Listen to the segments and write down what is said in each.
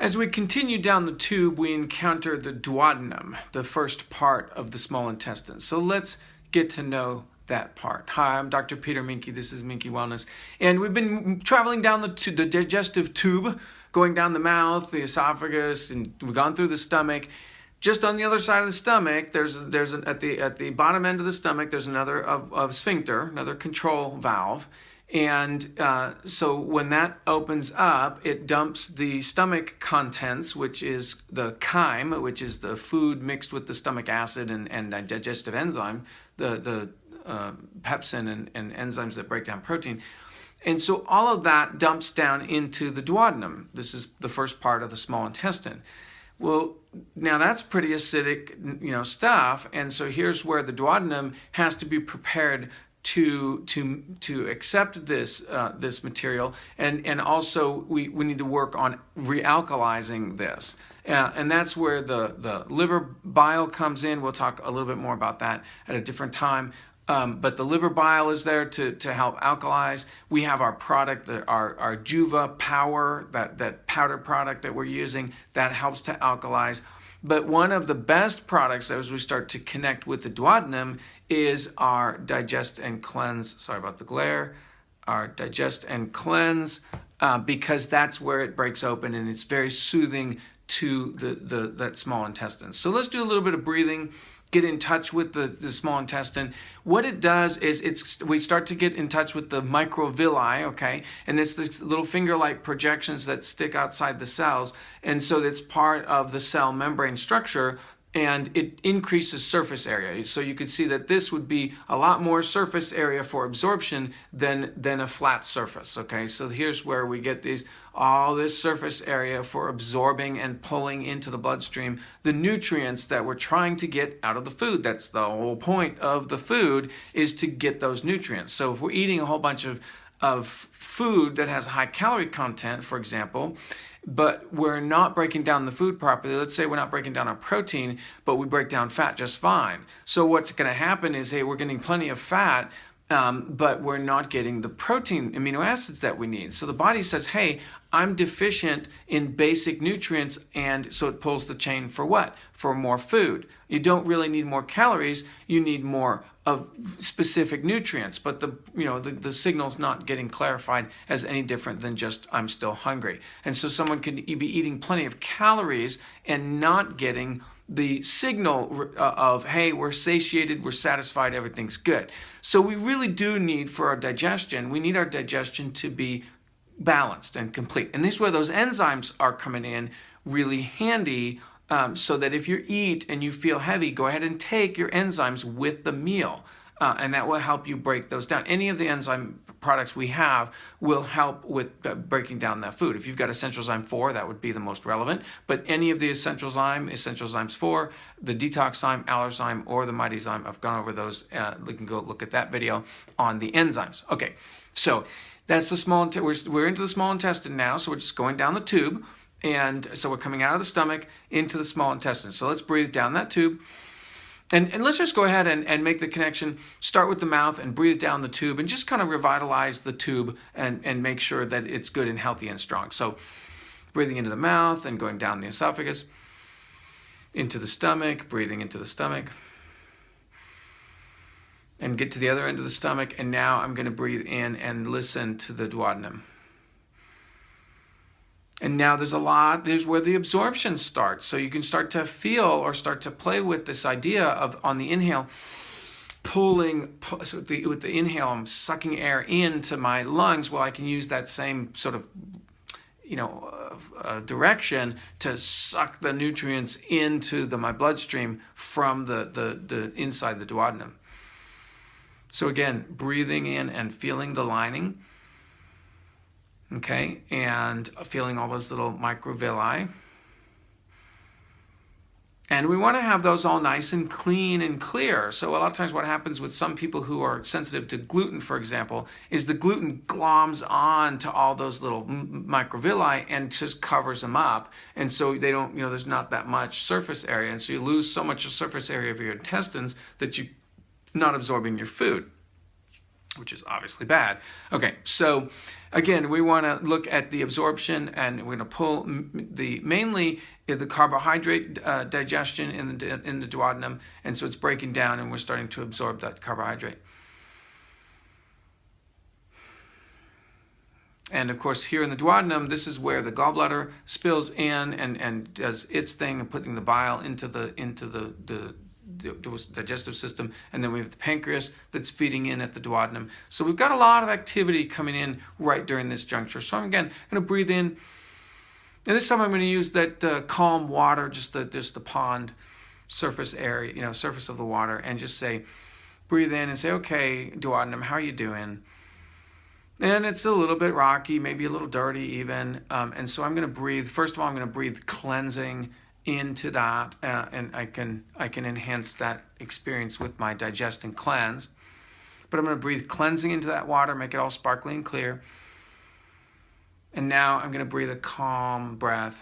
As we continue down the tube, we encounter the duodenum, the first part of the small intestine. So let's get to know that part. Hi, I'm Dr. Peter Minke. This is Minke Wellness. And we've been traveling down the digestive tube, going down the mouth, the esophagus, and we've gone through the stomach. Just on the other side of the stomach, at the bottom end of the stomach, there's another sphincter, another control valve. And so when that opens up, it dumps the stomach contents, which is the chyme, which is the food mixed with the stomach acid and digestive enzyme, the pepsin and enzymes that break down protein. And so all of that dumps down into the duodenum. This is the first part of the small intestine. Well, now that's pretty acidic, stuff. And so here's where the duodenum has to be prepared to accept this material, and also we need to work on realkalizing this, and that's where the liver bile comes in. We'll talk a little bit more about that at a different time. But the liver bile is there to help alkalize. We have our product, our JuvaPower, that powder product that we're using, that helps to alkalize. But one of the best products as we start to connect with the duodenum is our Digest and Cleanse. Sorry about the glare. Our Digest and Cleanse, because that's where it breaks open and it's very soothing to that small intestine. So let's do a little bit of breathing. Get in touch with the small intestine. What it does is we start to get in touch with the microvilli, okay? And it's this little finger-like projections that stick outside the cells. And so it's part of the cell membrane structure, and it increases surface area. So you could see that this would be a lot more surface area for absorption than a flat surface, okay? So here's where we get all this surface area for absorbing and pulling into the bloodstream the nutrients that we're trying to get out of the food. That's the whole point of the food, is to get those nutrients. So if we're eating a whole bunch of food that has a high calorie content, for example, but we're not breaking down the food properly. Let's say we're not breaking down our protein, but we break down fat just fine. So what's going to happen is, hey, we're getting plenty of fat, but we're not getting the protein amino acids that we need. So the body says, hey, I'm deficient in basic nutrients, and so it pulls the chain for what? For more food. You don't really need more calories, you need more of specific nutrients, but the signal's not getting clarified as any different than just I'm still hungry. And so someone can be eating plenty of calories and not getting the signal of, hey, we're satiated, we're satisfied, everything's good. So we really do need, for our digestion, we need our digestion to be balanced and complete. And this is where those enzymes are coming in really handy, so that if you eat and you feel heavy, go ahead and take your enzymes with the meal. And that will help you break those down. Any of the enzyme products we have will help with breaking down that food. If you've got Essentialzyme 4, that would be the most relevant. But any of the Essentialzymes 4, the Detoxzyme, Allerzyme, or the MightyZyme, I've gone over those. You can go look at that video on the enzymes. Okay, so that's the small. We're into the small intestine now, so we're just going down the tube. And so we're coming out of the stomach into the small intestine. So let's breathe down that tube. And let's just go ahead and make the connection. Start with the mouth and breathe down the tube and just kind of revitalize the tube and make sure that it's good and healthy and strong. So breathing into the mouth and going down the esophagus, into the stomach, breathing into the stomach, and get to the other end of the stomach. And now I'm going to breathe in and listen to the duodenum. And now there's where the absorption starts. So you can start to feel or start to play with this idea of, on the inhale, with the inhale, I'm sucking air into my lungs. Well, I can use that same sort of, direction to suck the nutrients into my bloodstream from the inside the duodenum. So again, breathing in and feeling the lining. Okay, and feeling all those little microvilli. And we want to have those all nice and clean and clear. So a lot of times what happens with some people who are sensitive to gluten, for example, is the gluten gloms on to all those little microvilli and just covers them up. And so they don't, there's not that much surface area. And so you lose so much surface area of your intestines that you're not absorbing your food. which is obviously bad. Okay, so again, we want to look at the absorption, and we're going to pull mainly the carbohydrate digestion in the duodenum, and so it's breaking down, and we're starting to absorb that carbohydrate. And of course, here in the duodenum, this is where the gallbladder spills in and does its thing and putting the bile into the digestive system, and then we have the pancreas that's feeding in at the duodenum. So we've got a lot of activity coming in right during this juncture. So I'm again going to breathe in, and this time I'm going to use that calm water, just the pond surface area, surface of the water, and just say, breathe in and say, okay, duodenum, how are you doing? And it's a little bit rocky, maybe a little dirty even, and so I'm going to breathe. First of all, I'm going to breathe cleansing into that, and I can enhance that experience with my digest and cleanse. But I'm going to breathe cleansing into that water, make it all sparkly and clear. And now I'm going to breathe a calm breath.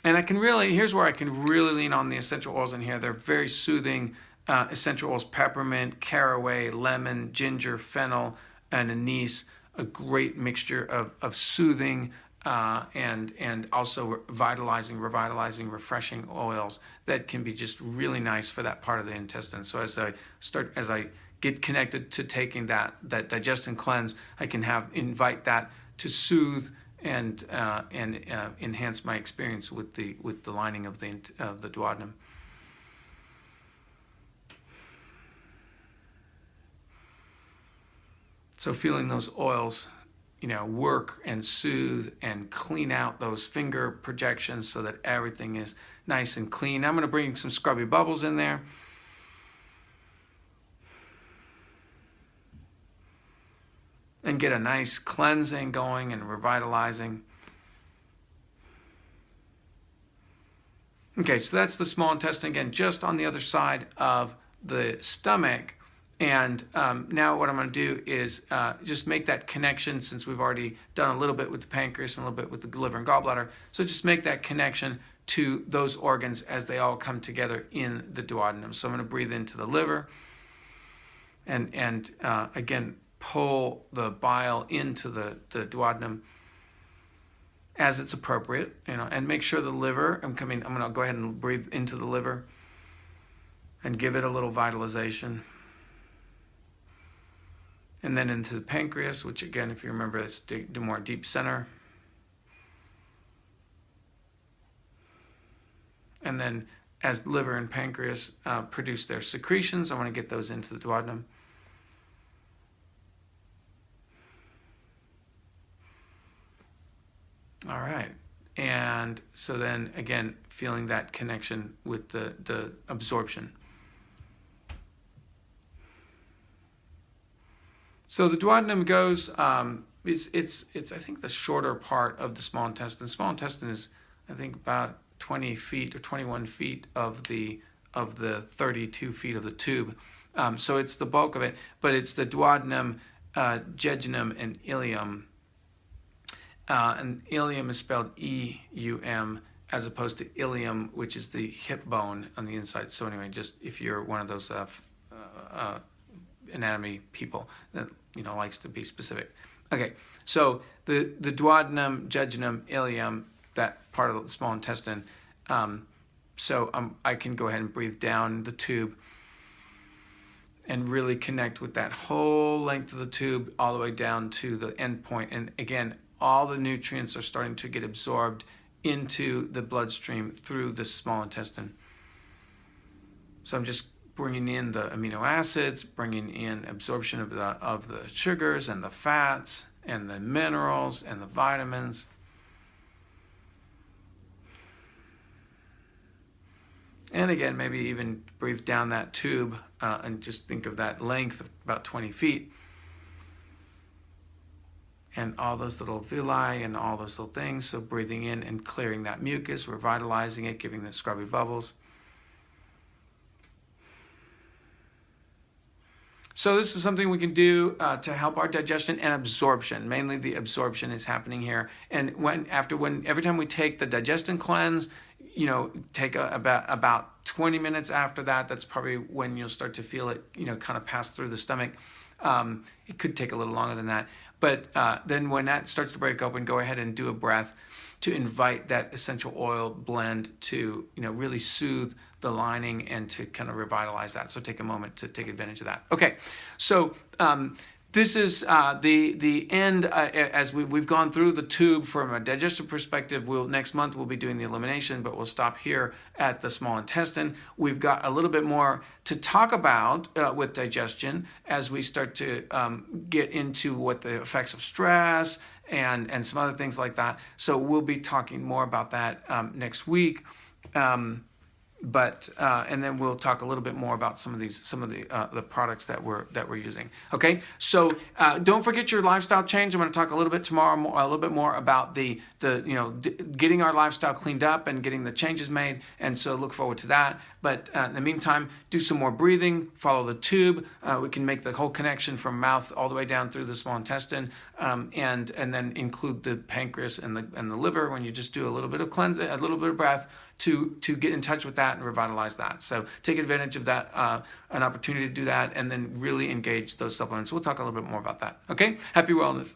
And here's where I can really lean on the essential oils in here. They're very soothing essential oils: peppermint, caraway, lemon, ginger, fennel, and anise. A great mixture of soothing and also revitalizing, refreshing oils that can be just really nice for that part of the intestine. So as I get connected to taking that digest and cleanse, I can invite that to soothe and enhance my experience with the lining of the duodenum. So feeling those oils, work and soothe and clean out those finger projections so that everything is nice and clean. I'm going to bring some scrubby bubbles in there. And get a nice cleansing going and revitalizing. Okay, so that's the small intestine, again, just on the other side of the stomach. And now what I'm going to do is just make that connection, since we've already done a little bit with the pancreas and a little bit with the liver and gallbladder. So just make that connection to those organs as they all come together in the duodenum. So I'm going to breathe into the liver and again, pull the bile into the duodenum as it's appropriate, and make sure the liver, I'm going to go ahead and breathe into the liver and give it a little vitalization. And then into the pancreas, which again, if you remember, it's the more deep center. And then as liver and pancreas produce their secretions, I want to get those into the duodenum. All right. And so then again, feeling that connection with the absorption. So the duodenum goes, it's I think the shorter part of the small intestine. The small intestine is, I think, about 20 feet or 21 feet of the 32 feet of the tube. So it's the bulk of it, but it's the duodenum, jejunum, and ileum. And ileum is spelled E-U-M as opposed to ilium, which is the hip bone on the inside. So anyway, just if you're one of those anatomy people that likes to be specific. Okay, so the duodenum, jejunum, ileum, that part of the small intestine. I can go ahead and breathe down the tube and really connect with that whole length of the tube all the way down to the end point. And again, all the nutrients are starting to get absorbed into the bloodstream through the small intestine. So I'm just bringing in the amino acids, bringing in absorption of the sugars and the fats and the minerals and the vitamins. And again, maybe even breathe down that tube and just think of that length of about 20 feet. And all those little villi and all those little things. So breathing in and clearing that mucus, revitalizing it, giving the scrubby bubbles. So this is something we can do to help our digestion and absorption. Mainly the absorption is happening here. And every time we take the digest and cleanse, take about 20 minutes after that. That's probably when you'll start to feel it, kind of pass through the stomach. It could take a little longer than that. But then when that starts to break open, go ahead and do a breath to invite that essential oil blend to, really soothe the lining and to kind of revitalize that. So take a moment to take advantage of that. Okay, so this is the end. As we've gone through the tube from a digestive perspective, next month we'll be doing the elimination, but we'll stop here at the small intestine. We've got a little bit more to talk about with digestion as we start to get into what the effects of stress and some other things like that. So we'll be talking more about that next week. And then we'll talk a little bit more about some of the products that we're using. Okay, so don't forget your lifestyle change. I'm going to talk a little bit tomorrow, a little bit more about the getting our lifestyle cleaned up and getting the changes made. And so look forward to that. But in the meantime, do some more breathing. Follow the tube. We can make the whole connection from mouth all the way down through the small intestine, and then include the pancreas and the liver when you just do a little bit of cleansing, a little bit of breath to get in touch with that and revitalize that. So take advantage of that, an opportunity to do that, and then really engage those supplements. We'll talk a little bit more about that. Okay? Happy wellness.